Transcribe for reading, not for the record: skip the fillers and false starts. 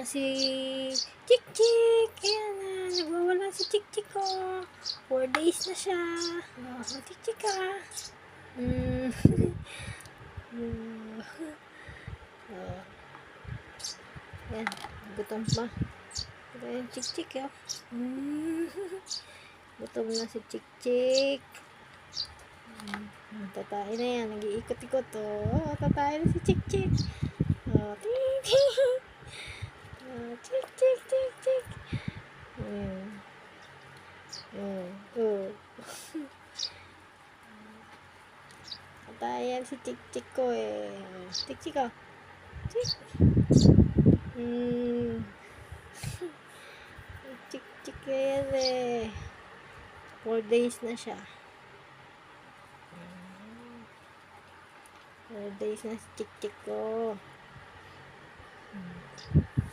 si Chik-Chik. Ayan na, nagwawala si Chik-Chik ko. 4 days na siya. Oh, Chik-Chik ka. Oh. Ayan, gutom pa. Ito yung Chik-Chik yun. Gutom na si Chik-Chik. Tatain na yan, nag-iikot-ikot. Oh, tatain na si Chik-Chik. Oh, ting-ting. Oh, Chik-Chik, Chik-Chik. Oh. Tatain si Chik-Chik ko eh. Chik-Chik oh. Chik. Chik-Chik yan eh. 4 days na siya. 4 days na si Chik-Chik ko.